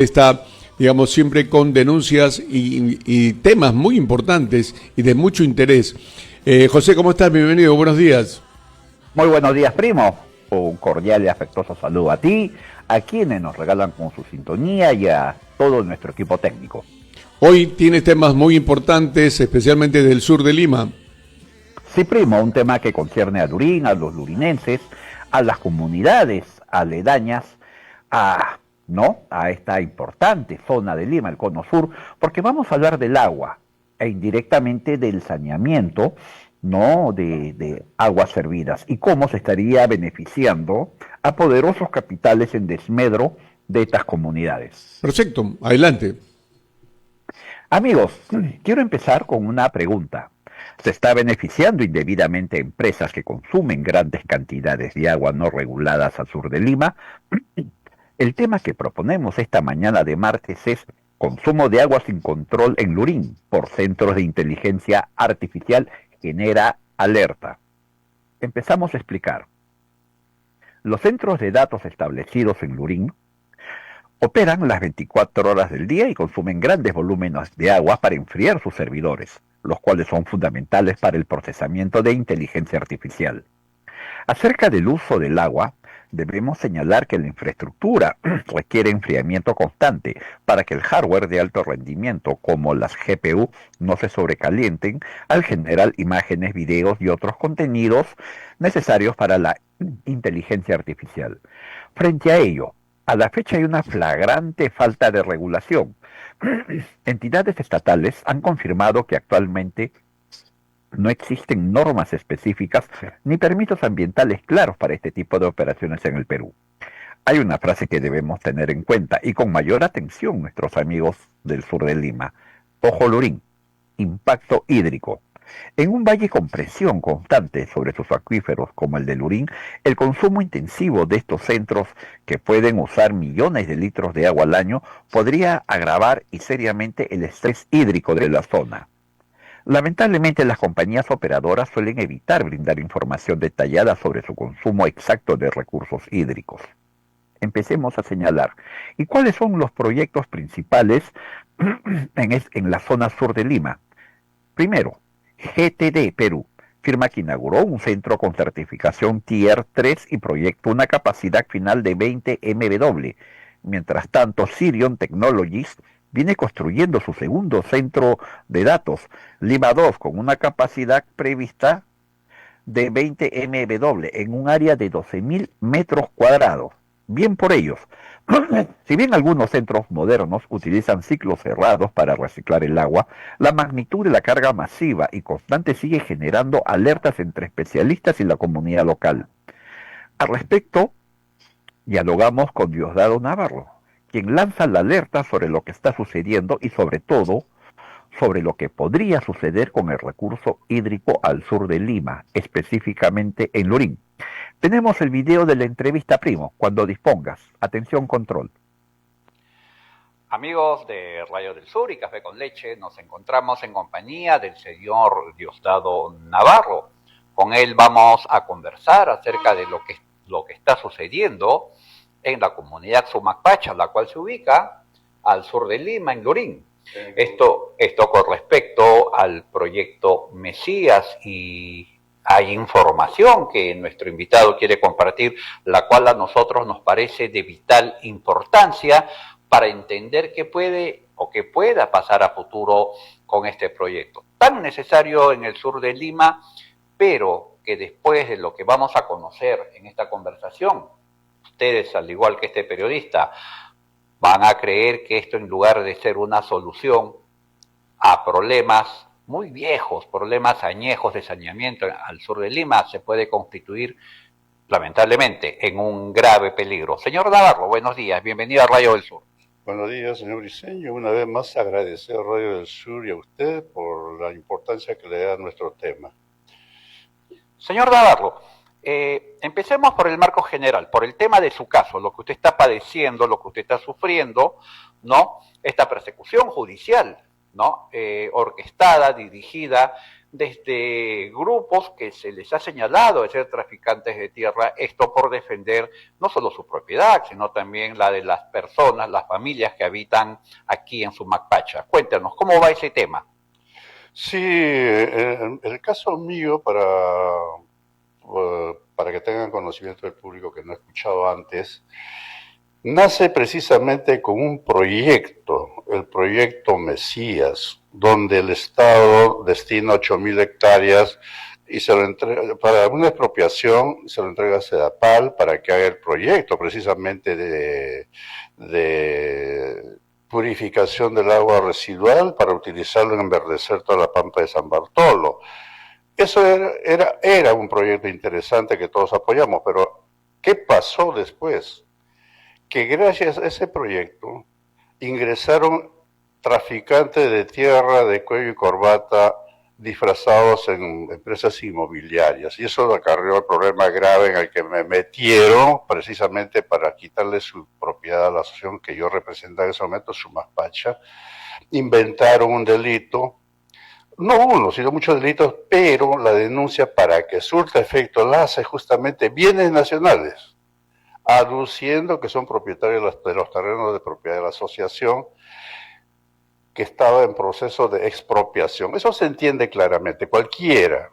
está, digamos, siempre con denuncias y temas muy importantes y de mucho interés. José, ¿cómo estás? Bienvenido, buenos días. Muy buenos días, primo. Un cordial y afectuoso saludo a ti, a quienes nos regalan con su sintonía y a todo nuestro equipo técnico. Hoy tienes temas muy importantes, especialmente del sur de Lima. Sí, primo, un tema que concierne a Lurín, a los lurinenses, a las comunidades aledañas, a esta importante zona de Lima, el Cono Sur, porque vamos a hablar del agua e indirectamente del saneamiento, ¿no? De aguas servidas y cómo se estaría beneficiando a poderosos capitales en desmedro de estas comunidades. Perfecto, adelante. Amigos, quiero empezar con una pregunta. ¿Se está beneficiando indebidamente a empresas que consumen grandes cantidades de agua no reguladas al sur de Lima? El tema que proponemos esta mañana de martes es consumo de agua sin control en Lurín por centros de inteligencia artificial genera alerta. Empezamos a explicar. Los centros de datos establecidos en Lurín operan las 24 horas del día y consumen grandes volúmenes de agua para enfriar sus servidores, los cuales son fundamentales para el procesamiento de inteligencia artificial. Acerca del uso del agua, debemos señalar que la infraestructura requiere enfriamiento constante para que el hardware de alto rendimiento, como las GPU, no se sobrecalienten al generar imágenes, videos y otros contenidos necesarios para la inteligencia artificial. Frente a ello, a la fecha hay una flagrante falta de regulación. Entidades estatales han confirmado que actualmente no existen normas específicas ni permisos ambientales claros para este tipo de operaciones en el Perú. Hay una frase que debemos tener en cuenta y con mayor atención nuestros amigos del sur de Lima. Ojo Lurín, impacto hídrico. En un valle con presión constante sobre sus acuíferos como el de Lurín, el consumo intensivo de estos centros, que pueden usar millones de litros de agua al año, podría agravar y seriamente el estrés hídrico de la zona. Lamentablemente, las compañías operadoras suelen evitar brindar información detallada sobre su consumo exacto de recursos hídricos. Empecemos a señalar. ¿Y cuáles son los proyectos principales en la zona sur de Lima? Primero, GTD Perú, firma que inauguró un centro con certificación Tier 3 y proyecta una capacidad final de 20 MW. Mientras tanto, Sirion Technologies viene construyendo su segundo centro de datos, Lima 2, con una capacidad prevista de 20 MW en un área de 12.000 metros cuadrados. Bien por ellos. Si bien algunos centros modernos utilizan ciclos cerrados para reciclar el agua, la magnitud de la carga masiva y constante sigue generando alertas entre especialistas y la comunidad local. Al respecto, dialogamos con Diosdado Navarro, quien lanza la alerta sobre lo que está sucediendo y sobre todo sobre lo que podría suceder con el recurso hídrico al sur de Lima, específicamente en Lurín. Tenemos el video de la entrevista, primo, cuando dispongas. Atención, control. Amigos de Rayo del Sur y Café con Leche, nos encontramos en compañía del señor Diosdado Navarro. Con él vamos a conversar acerca de lo que está sucediendo en la comunidad Sumacpacha, la cual se ubica al sur de Lima, en Lurín. Esto con respecto al proyecto Mesías, y hay información que nuestro invitado quiere compartir, la cual a nosotros nos parece de vital importancia para entender qué puede o qué pueda pasar a futuro con este proyecto. Tan necesario en el sur de Lima, pero que después de lo que vamos a conocer en esta conversación, ustedes, al igual que este periodista, van a creer que esto, en lugar de ser una solución a problemas muy viejos, problemas añejos de saneamiento al sur de Lima, se puede constituir, lamentablemente, en un grave peligro. Señor Navarro, buenos días, bienvenido a Rayo del Sur. Buenos días, señor Briceño. Una vez más agradecer a Radio del Sur y a usted por la importancia que le da a nuestro tema. Señor Navarro, empecemos por el marco general, por el tema de su caso, lo que usted está padeciendo, lo que usted está sufriendo, ¿no? Esta persecución judicial, ¿no? Orquestada, dirigida desde grupos que se les ha señalado de ser traficantes de tierra, esto por defender no solo su propiedad, sino también la de las personas, las familias que habitan aquí en Sumacpacha. Cuéntanos, ¿cómo va ese tema? Sí, el caso mío, para que tengan conocimiento del público que no ha escuchado antes, nace precisamente con un proyecto, el proyecto Mesías, donde el Estado destina 8.000 hectáreas y se lo entrega para una expropiación, se lo entrega a Sedapal para que haga el proyecto precisamente de purificación del agua residual para utilizarlo en enverdecer toda la pampa de San Bartolo. Eso era un proyecto interesante que todos apoyamos, pero ¿qué pasó después? Que gracias a ese proyecto ingresaron traficantes de tierra de cuello y corbata disfrazados en empresas inmobiliarias, y eso acarreó el problema grave en el que me metieron precisamente para quitarle su propiedad a la asociación que yo representaba en ese momento, Sumacpacha. Inventaron un delito, no uno, sino muchos delitos, pero la denuncia, para que surta efecto, la hace justamente bienes nacionales, aduciendo que son propietarios de los terrenos de propiedad de la asociación, que estaba en proceso de expropiación. Eso se entiende claramente. Cualquiera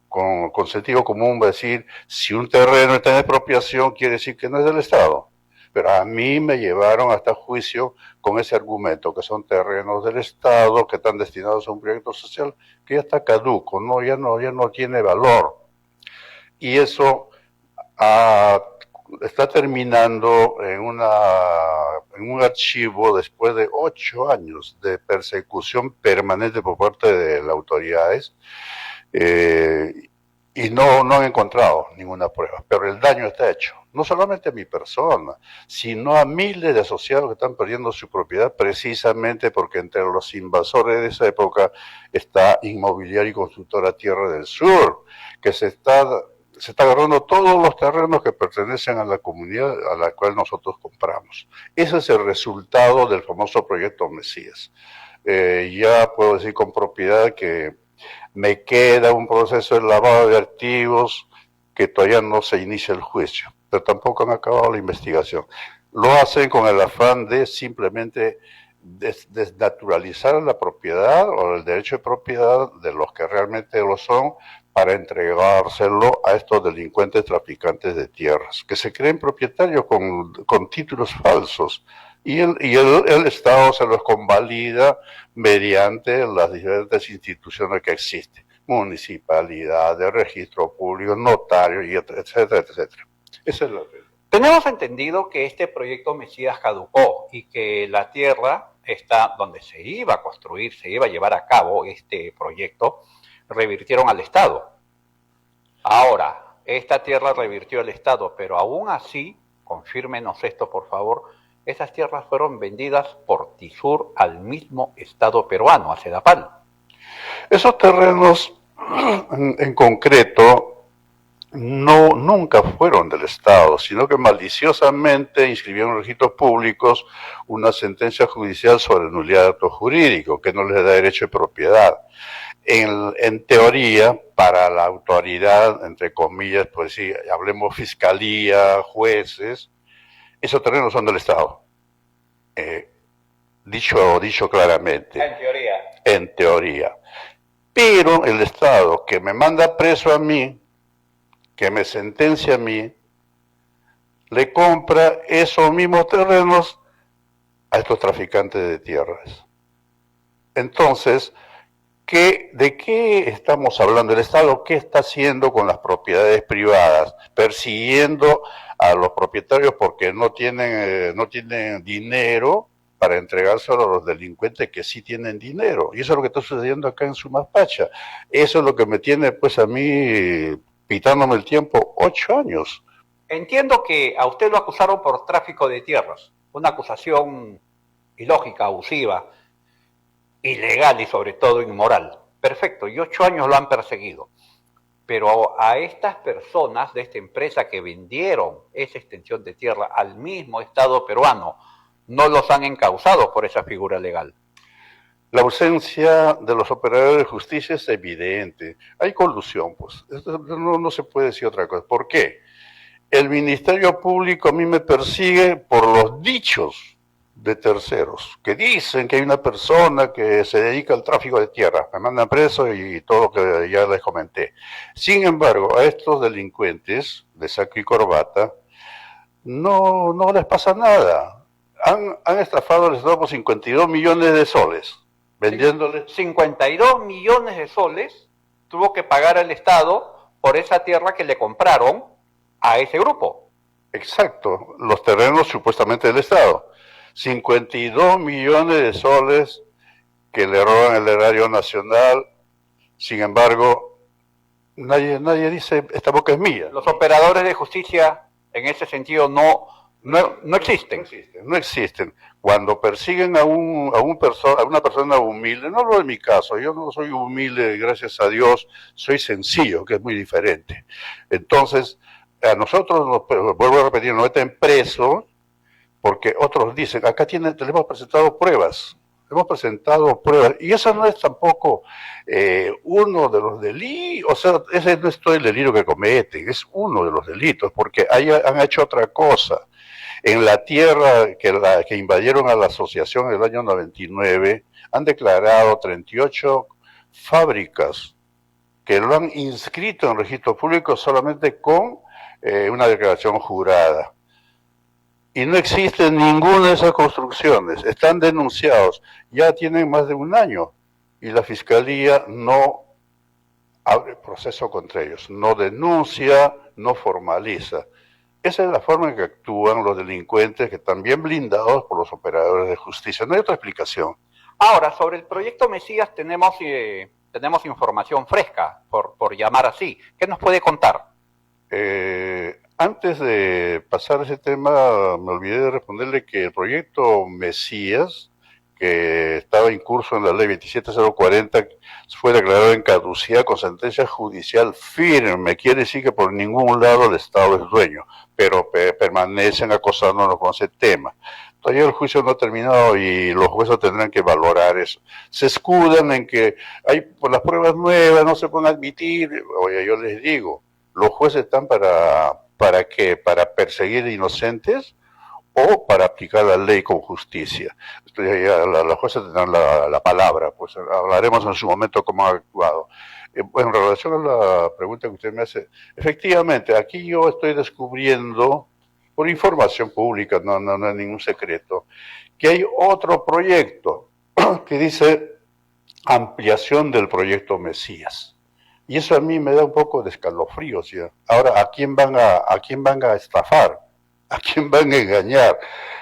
con sentido común va a decir, si un terreno está en expropiación, quiere decir que no es del Estado. Pero a mí me llevaron hasta juicio con ese argumento, que son terrenos del Estado, que están destinados a un proyecto social que ya está caduco, ya no tiene valor. Y eso está terminando en un archivo después de 8 años de persecución permanente por parte de las autoridades, y no han encontrado ninguna prueba, pero el daño está hecho, no solamente a mi persona, sino a miles de asociados que están perdiendo su propiedad precisamente porque entre los invasores de esa época está Inmobiliaria y Constructora Tierra del Sur, que se está agarrando todos los terrenos que pertenecen a la comunidad a la cual nosotros compramos. Ese es el resultado del famoso proyecto Mesías. Ya puedo decir con propiedad que me queda un proceso de lavado de activos que todavía no se inicia el juicio, pero tampoco han acabado la investigación. Lo hacen con el afán de simplemente desnaturalizar la propiedad o el derecho de propiedad de los que realmente lo son, para entregárselo a estos delincuentes traficantes de tierras, que se creen propietarios con títulos falsos, y el Estado se los convalida mediante las diferentes instituciones que existen, municipalidades, registro público, notario, y etcétera, etcétera. Esa es la realidad. Tenemos entendido que este proyecto Mesías caducó y que la tierra está donde se iba a construir, se iba a llevar a cabo este proyecto, revirtieron al Estado. Ahora, esta tierra revirtió al Estado, pero aún así, confírmenos esto por favor, esas tierras fueron vendidas por TISUR al mismo Estado peruano, a Sedapal. Esos terrenos en concreto nunca fueron del Estado, sino que maliciosamente inscribieron en registros públicos una sentencia judicial sobre nulidad de acto jurídico, que no les da derecho de propiedad. En teoría, para la autoridad, entre comillas, pues sí, hablemos fiscalía, jueces, esos terrenos son del Estado. Dicho claramente. En teoría. En teoría. Pero el Estado que me manda preso a mí, que me sentencia a mí, le compra esos mismos terrenos a estos traficantes de tierras. Entonces, ¿de qué estamos hablando? ¿El Estado qué está haciendo con las propiedades privadas? Persiguiendo a los propietarios porque no tienen dinero para entregárselo a los delincuentes que sí tienen dinero. Y eso es lo que está sucediendo acá en Sumacpacha. Eso es lo que me tiene pues a mí pitándome el tiempo 8 años. Entiendo que a usted lo acusaron por tráfico de tierras, una acusación ilógica, abusiva, ilegal y sobre todo inmoral. Perfecto, y 8 años lo han perseguido. Pero a estas personas de esta empresa que vendieron esa extensión de tierra al mismo Estado peruano, no los han encausado por esa figura legal. La ausencia de los operadores de justicia es evidente. Hay colusión, pues. No se puede decir otra cosa. ¿Por qué? El Ministerio Público a mí me persigue por los dichos de terceros, que dicen que hay una persona que se dedica al tráfico de tierra. Me mandan preso y todo lo que ya les comenté. Sin embargo, a estos delincuentes de saco y corbata no les pasa nada. Han estafado al Estado por 52 millones de soles. Vendiéndoles 52 millones de soles tuvo que pagar el Estado por esa tierra que le compraron a ese grupo. Exacto, los terrenos supuestamente del Estado. 52 millones de soles que le roban el erario nacional. Sin embargo, nadie dice, esta boca es mía. Los operadores de justicia en ese sentido no existen. No existen. Cuando persiguen a una persona humilde, no hablo de mi caso, yo no soy humilde, gracias a Dios, soy sencillo, que es muy diferente. Entonces, a nosotros, vuelvo a repetir, nos meten presos, porque otros dicen, acá le hemos presentado pruebas, y eso no es tampoco uno de los delitos, o sea, ese no es todo el delito que cometen, es uno de los delitos, porque han hecho otra cosa. En la tierra que invadieron a la asociación en el año 99, han declarado 38 fábricas que lo han inscrito en registro público solamente con una declaración jurada. Y no existe ninguna de esas construcciones, están denunciados, ya tienen más de un año, y la Fiscalía no abre proceso contra ellos, no denuncia, no formaliza. Esa es la forma en que actúan los delincuentes que están bien blindados por los operadores de justicia. No hay otra explicación. Ahora, sobre el proyecto Mesías tenemos información fresca, por llamar así. ¿Qué nos puede contar? Antes de pasar a ese tema, me olvidé de responderle que el proyecto Mesías, que estaba en curso en la ley 27040, fue declarado en caducidad con sentencia judicial firme. Quiere decir que por ningún lado el Estado es dueño, pero permanecen acosándonos con ese tema. Todavía el juicio no ha terminado y los jueces tendrán que valorar eso. Se escudan en que hay por las pruebas nuevas, no se pueden admitir. Oye, yo les digo, los jueces están ¿para qué? ¿Para perseguir inocentes o para aplicar la ley con justicia? Los jueces tendrán la palabra, pues hablaremos en su momento cómo han actuado. En relación a la pregunta que usted me hace, efectivamente, aquí yo estoy descubriendo, por información pública, no es ningún secreto, que hay otro proyecto que dice ampliación del proyecto Mesías. Y eso a mí me da un poco de escalofrío, ¿sí? Ahora, ¿a quién van a estafar? ¿A quién van a engañar?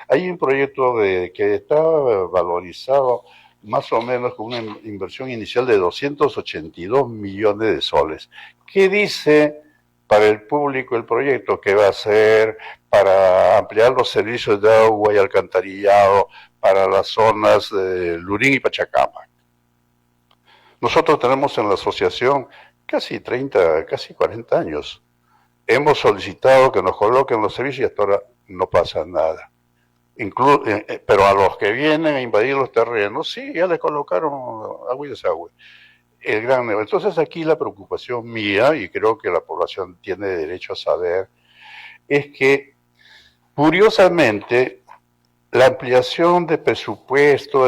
Hay un proyecto que está valorizado más o menos con una inversión inicial de 282 millones de soles. ¿Qué dice para el público el proyecto? Que va a ser para ampliar los servicios de agua y alcantarillado para las zonas de Lurín y Pachacamac. Nosotros tenemos en la asociación casi 40 años. Hemos solicitado que nos coloquen los servicios y hasta ahora no pasa nada. Pero a los que vienen a invadir los terrenos, sí, ya les colocaron agua y desagüe. Entonces aquí la preocupación mía, y creo que la población tiene derecho a saber, es que curiosamente la ampliación del presupuesto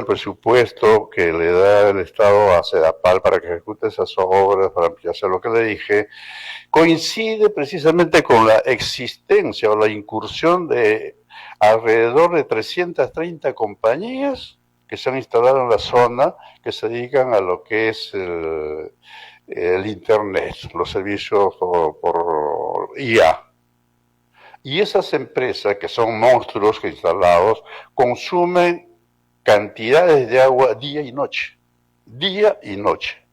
que le da el Estado a Sedapal para que ejecute esas obras, para ampliarse lo que le dije, coincide precisamente con la existencia o la incursión de alrededor de 330 compañías que se han instalado en la zona, que se dedican a lo que es el Internet, los servicios por IA. Y esas empresas, que son monstruos instalados, consumen cantidades de agua día y noche. Día y noche.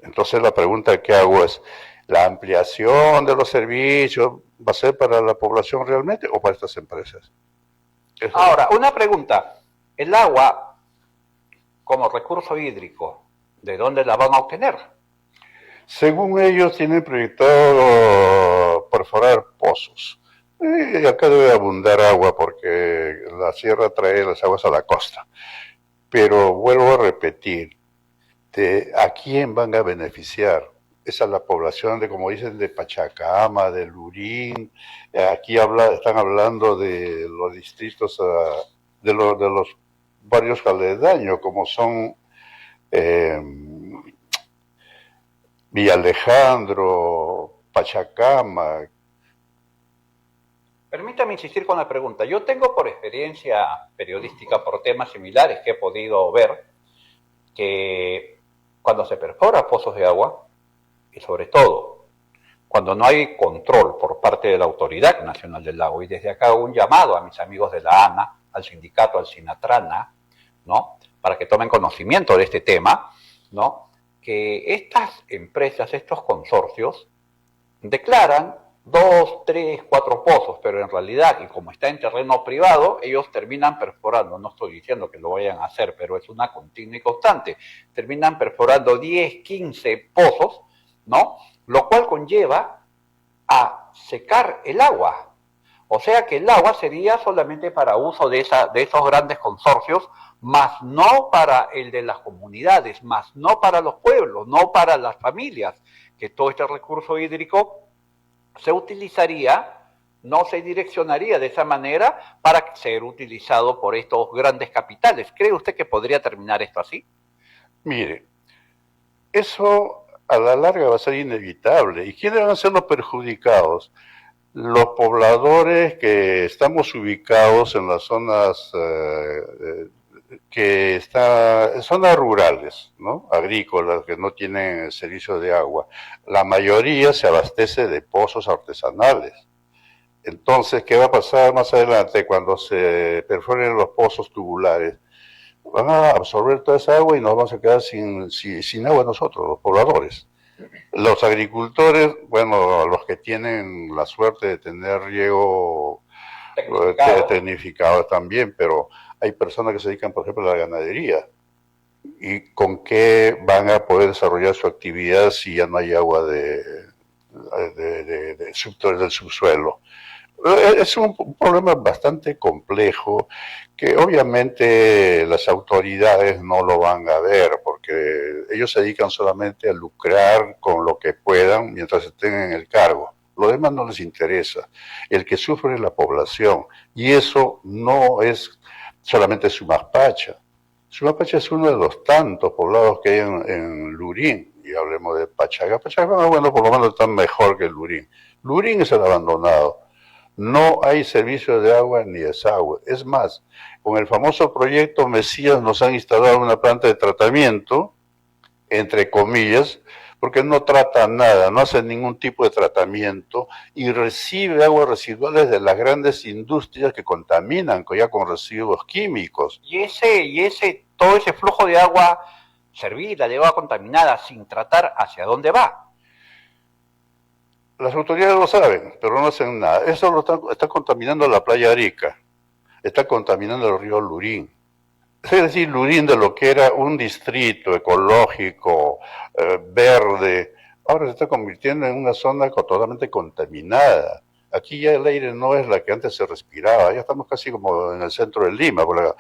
Entonces la pregunta que hago es, ¿la ampliación de los servicios va a ser para la población realmente o para estas empresas? Ahora, una pregunta. El agua, como recurso hídrico, ¿de dónde la van a obtener? Según ellos, tienen proyectado perforar pozos. Y acá debe abundar agua porque la sierra trae las aguas a la costa. pero vuelvo a repetir, ¿a quién van a beneficiar? Esa es la población de, como dicen, de Pachacama, de Lurín. Aquí están hablando de los distritos, de los barrios aledaños, como son eh, Villa Alejandro, Pachacama. Permítame insistir con la pregunta. Yo tengo por experiencia periodística, por temas similares que he podido ver, que cuando se perfora pozos de agua, y sobre todo cuando no hay control por parte de la Autoridad Nacional del Agua, y desde acá hago un llamado a mis amigos de la ANA, al sindicato, al SINATRANA, ¿no?, para que tomen conocimiento de este tema, ¿no?, que estas empresas, estos consorcios, declaran 2, 3, 4 pozos, pero en realidad, y como está en terreno privado, ellos terminan perforando, no estoy diciendo que lo vayan a hacer, pero es una continua y constante, terminan perforando 10, 15 pozos, ¿no?, lo cual conlleva a secar el agua. O sea que el agua sería solamente para uso de esos grandes consorcios, más no para el de las comunidades, más no para los pueblos, no para las familias, que todo este recurso hídrico se utilizaría, no se direccionaría de esa manera para ser utilizado por estos grandes capitales. ¿Cree usted que podría terminar esto así? Mire, eso a la larga va a ser inevitable. ¿Y quiénes van a ser los perjudicados? Los pobladores que estamos ubicados en las zonas zonas rurales, ¿no?, agrícolas, que no tienen servicio de agua. La mayoría se abastece de pozos artesanales. Entonces, ¿qué va a pasar más adelante cuando se perforen los pozos tubulares? Van a absorber toda esa agua y nos vamos a quedar sin agua nosotros, los pobladores. Los agricultores, bueno, los que tienen la suerte de tener riego tecnificado también, pero hay personas que se dedican, por ejemplo, a la ganadería. ¿Y con qué van a poder desarrollar su actividad si ya no hay agua del subsuelo? Es un problema bastante complejo que obviamente las autoridades no lo van a ver porque ellos se dedican solamente a lucrar con lo que puedan mientras estén en el cargo. Lo demás no les interesa. El que sufre es la población y eso no es solamente Sumappacha. Sumappacha es uno de los tantos poblados que hay en Lurín, y hablemos de Pachacama. Pachacama, bueno, por lo menos está mejor que Lurín. Lurín es el abandonado. No hay servicio de agua ni desagüe. Es más, con el famoso proyecto Mesías nos han instalado una planta de tratamiento, entre comillas, porque no trata nada, no hace ningún tipo de tratamiento y recibe aguas residuales de las grandes industrias que contaminan ya con residuos químicos. Todo ese flujo de agua servida, de agua contaminada, sin tratar, ¿hacia dónde va? Las autoridades lo saben, pero no hacen nada. Eso está contaminando la playa Arica, está contaminando el río Lurín. Es decir, Lurín, de lo que era un distrito ecológico, verde, ahora se está convirtiendo en una zona totalmente contaminada. Aquí ya el aire no es la que antes se respiraba, ya estamos casi como en el centro de Lima, por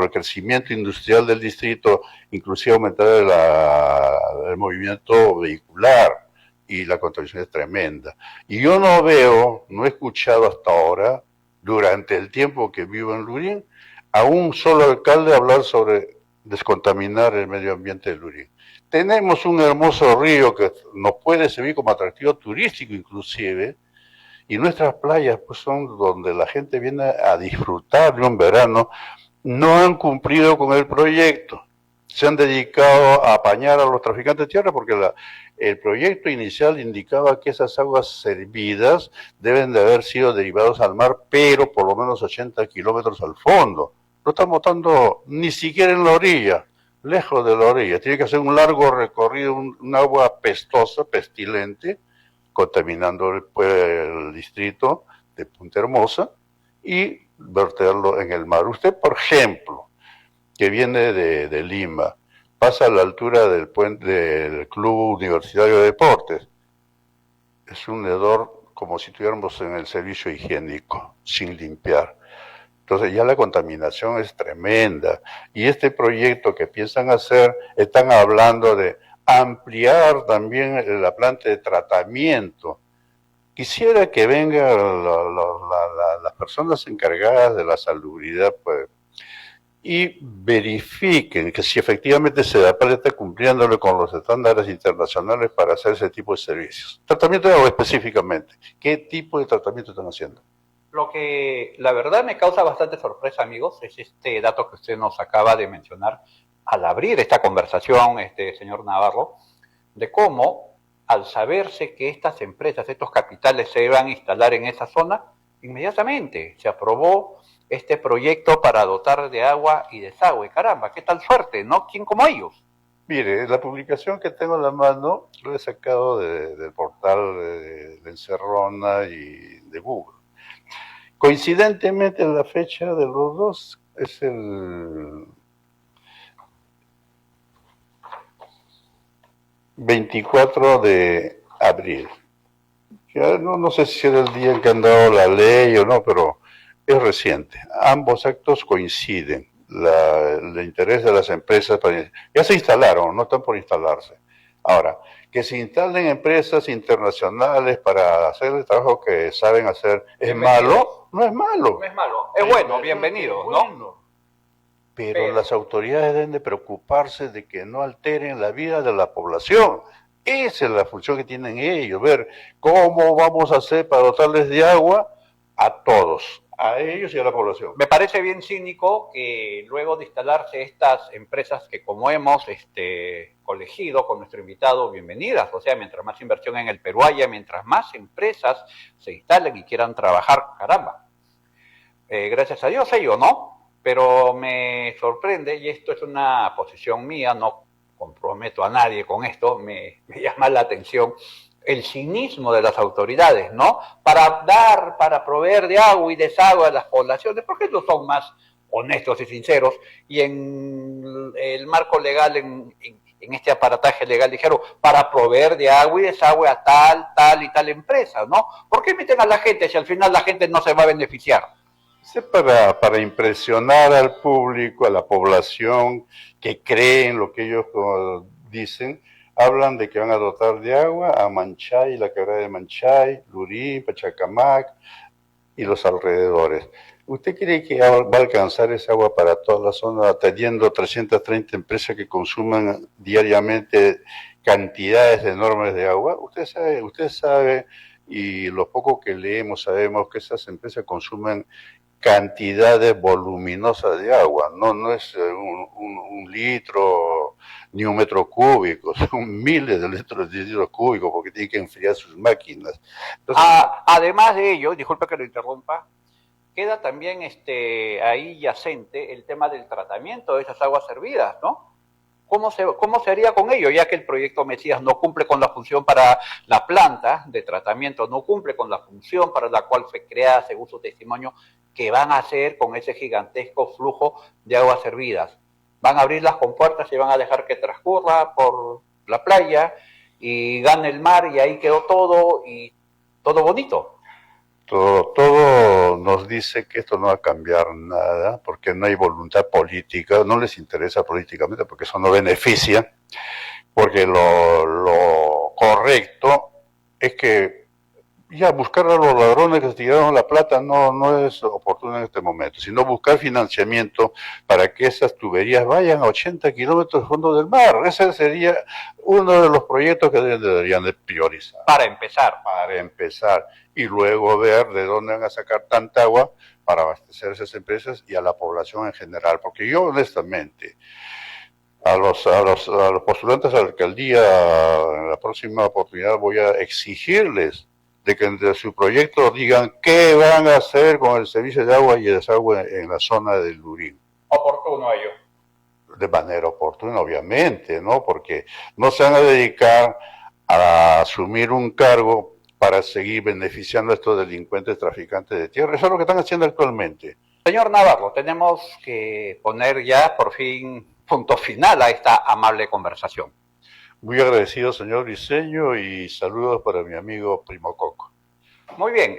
el crecimiento industrial del distrito, inclusive aumentar el movimiento vehicular, y la contaminación es tremenda. Y yo no he escuchado hasta ahora, durante el tiempo que vivo en Lurín, a un solo alcalde hablar sobre descontaminar el medio ambiente de Lurín. Tenemos un hermoso río que nos puede servir como atractivo turístico inclusive, y nuestras playas pues son donde la gente viene a disfrutar de un verano. No han cumplido con el proyecto. Se han dedicado a apañar a los traficantes de tierra porque el proyecto inicial indicaba que esas aguas servidas deben de haber sido derivadas al mar, pero por lo menos 80 kilómetros al fondo. No están botando ni siquiera en la orilla, lejos de la orilla. Tiene que hacer un largo recorrido, un agua pestosa, pestilente, contaminando el distrito de Punta Hermosa y verterlo en el mar. Usted, por ejemplo, que viene de Lima, pasa a la altura del puente del Club Universitario de Deportes. Es un hedor como si estuviéramos en el servicio higiénico, sin limpiar. Entonces ya la contaminación es tremenda. Y este proyecto que piensan hacer, están hablando de ampliar también la planta de tratamiento. Quisiera que vengan las personas encargadas de la salubridad, pues, y verifiquen que si efectivamente SEDAPAL está cumpliéndole con los estándares internacionales para hacer ese tipo de servicios. Tratamiento de agua específicamente. ¿Qué tipo de tratamiento están haciendo? Lo que la verdad me causa bastante sorpresa, amigos, es este dato que usted nos acaba de mencionar al abrir esta conversación, señor Navarro, de cómo, al saberse que estas empresas, estos capitales se iban a instalar en esa zona, inmediatamente se aprobó este proyecto para dotar de agua y desagüe. Caramba, qué tal suerte, ¿no? ¿Quién como ellos? Mire, la publicación que tengo en la mano lo he sacado del portal de Encerrona y de Google. Coincidentemente, la fecha de los dos es el 24 de abril. Ya no sé si era el día en que han dado la ley o no, pero es reciente. Ambos actos coinciden. El interés de las empresas ya se instalaron, no están por instalarse. Ahora, que se instalen empresas internacionales para hacer el trabajo que saben hacer, ¿es malo? No es malo. No es malo, es bueno, bienvenido, ¿no? Pero las autoridades deben de preocuparse de que no alteren la vida de la población. Esa es la función que tienen ellos, ver cómo vamos a hacer para dotarles de agua a todos, a ellos y a la población. Me parece bien cínico que luego de instalarse estas empresas que como hemos colegido con nuestro invitado, bienvenidas, o sea, mientras más inversión en el Perú haya, mientras más empresas se instalen y quieran trabajar, caramba. Gracias a Dios ello, ¿no? Pero me sorprende, y esto es una posición mía, no comprometo a nadie con esto, me llama la atención el cinismo de las autoridades, ¿no? Para proveer de agua y desagüe a las poblaciones, porque ellos son más honestos y sinceros, y en el marco legal, en este aparataje legal, dijeron, para proveer de agua y desagüe a tal y tal empresa, ¿no? ¿Por qué meten a la gente si al final la gente no se va a beneficiar? Para impresionar al público, a la población que cree en lo que ellos dicen, hablan de que van a dotar de agua a Manchay, la quebrada de Manchay, Lurín, Pachacamac y los alrededores. ¿Usted cree que va a alcanzar esa agua para toda la zona, teniendo 330 empresas que consuman diariamente cantidades enormes de agua? Usted sabe, y lo poco que leemos sabemos que esas empresas consumen cantidades voluminosas de agua, no es un litro ni un metro cúbico, son miles de litros cúbicos porque tienen que enfriar sus máquinas. Entonces, además de ello, disculpe que lo interrumpa, queda también ahí yacente el tema del tratamiento de esas aguas servidas, ¿no? ¿Cómo se haría con ello? Ya que el proyecto Mesías no cumple con la función para la planta de tratamiento, no cumple con la función para la cual fue creada, según su testimonio, ¿qué van a hacer con ese gigantesco flujo de aguas servidas? Van a abrir las compuertas y van a dejar que transcurra por la playa y gane el mar y ahí quedó todo y todo bonito. Todo nos dice que esto no va a cambiar nada porque no hay voluntad política, no les interesa políticamente porque eso no beneficia, porque lo correcto es que ya buscar a los ladrones que se tiraron la plata no es oportuno en este momento, sino buscar financiamiento para que esas tuberías vayan a 80 kilómetros del fondo del mar. Ese sería uno de los proyectos que deberían de priorizar. Para empezar. Y luego ver de dónde van a sacar tanta agua para abastecer a esas empresas y a la población en general. Porque yo honestamente, a los postulantes a la alcaldía, en la próxima oportunidad voy a exigirles de que entre su proyecto digan qué van a hacer con el servicio de agua y desagüe en la zona del Lurín. Oportuno ello. De manera oportuna, obviamente, ¿no? Porque no se van a dedicar a asumir un cargo para seguir beneficiando a estos delincuentes traficantes de tierra. Eso es lo que están haciendo actualmente. Señor Navarro, tenemos que poner ya por fin punto final a esta amable conversación. Muy agradecido, señor Briceño, y saludos para mi amigo Primo Coco. Muy bien,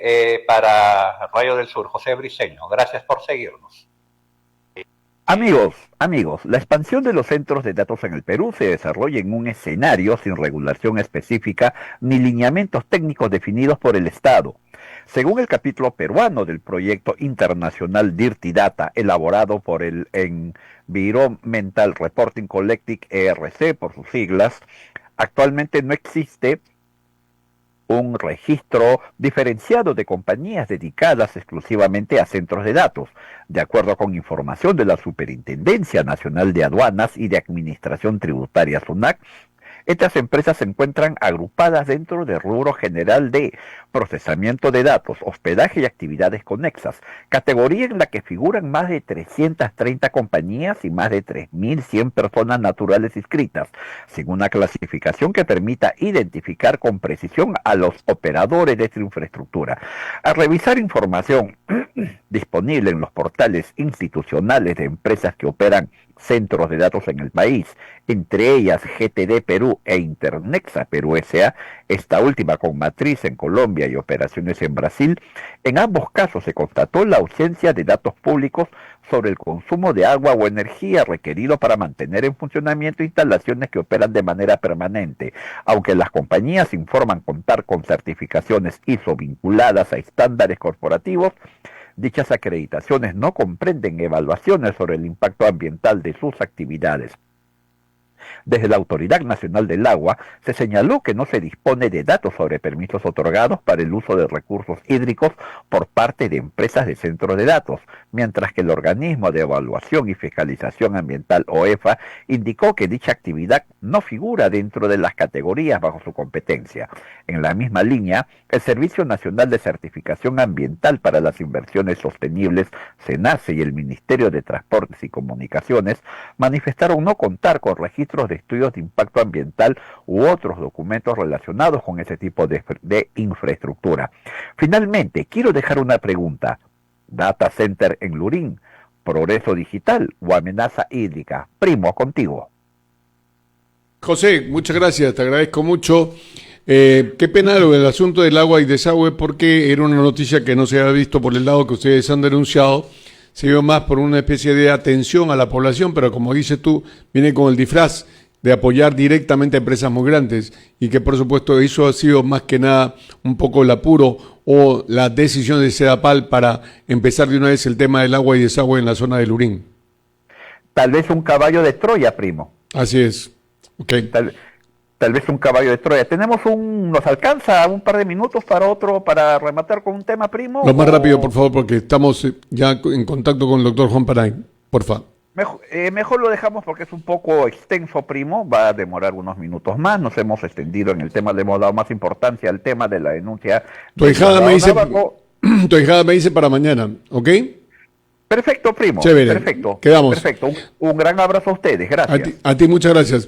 para Rayo del Sur, José Briceño, gracias por seguirnos. Amigos, la expansión de los centros de datos en el Perú se desarrolla en un escenario sin regulación específica ni lineamientos técnicos definidos por el Estado. Según el capítulo peruano del proyecto internacional Dirty Data, elaborado por el Environmental Reporting Collective, ERC por sus siglas, actualmente no existe un registro diferenciado de compañías dedicadas exclusivamente a centros de datos. De acuerdo con información de la Superintendencia Nacional de Aduanas y de Administración Tributaria, SUNAT, estas empresas se encuentran agrupadas dentro del rubro general de procesamiento de datos, hospedaje y actividades conexas, categoría en la que figuran más de 330 compañías y más de 3.100 personas naturales inscritas, sin una clasificación que permita identificar con precisión a los operadores de esta infraestructura. Al revisar información disponible en los portales institucionales de empresas que operan centros de datos en el país, entre ellas GTD Perú e Internexa Perú S.A., esta última con matriz en Colombia y operaciones en Brasil, en ambos casos se constató la ausencia de datos públicos sobre el consumo de agua o energía requerido para mantener en funcionamiento instalaciones que operan de manera permanente. Aunque las compañías informan contar con certificaciones ISO vinculadas a estándares corporativos, dichas acreditaciones no comprenden evaluaciones sobre el impacto ambiental de sus actividades. Desde la Autoridad Nacional del Agua se señaló que no se dispone de datos sobre permisos otorgados para el uso de recursos hídricos por parte de empresas de centros de datos, mientras que el Organismo de Evaluación y Fiscalización Ambiental, OEFA, indicó que dicha actividad no figura dentro de las categorías bajo su competencia. En la misma línea, el Servicio Nacional de Certificación Ambiental para las Inversiones Sostenibles, SENACE, y el Ministerio de Transportes y Comunicaciones manifestaron no contar con registros de estudios de impacto ambiental u otros documentos relacionados con ese tipo de infraestructura. Finalmente, quiero dejar una pregunta. ¿Data center en Lurín, progreso digital o amenaza hídrica? Primo, contigo. José, muchas gracias, te agradezco mucho. Qué pena lo del asunto del agua y desagüe, porque era una noticia que no se había visto por el lado que ustedes han denunciado. Se vio más por una especie de atención a la población, pero como dices tú, viene con el disfraz de apoyar directamente a empresas muy grandes, y que por supuesto eso ha sido más que nada un poco el apuro o la decisión de Sedapal para empezar de una vez el tema del agua y desagüe en la zona de Lurín. Tal vez un caballo de Troya, primo. Así es. Okay. Tal vez un caballo de Troya. ¿Nos alcanza un par de minutos para rematar con un tema, primo? Lo más rápido, por favor, porque estamos ya en contacto con el doctor Juan Paray. Por favor. Mejor lo dejamos porque es un poco extenso, primo. Va a demorar unos minutos más. Nos hemos extendido en el tema, le hemos dado más importancia al tema de la denuncia. Tu ahijada me dice para mañana, ¿ok? Perfecto, primo. Chévere. Perfecto. Quedamos. Perfecto. Un gran abrazo a ustedes. Gracias. A ti muchas gracias.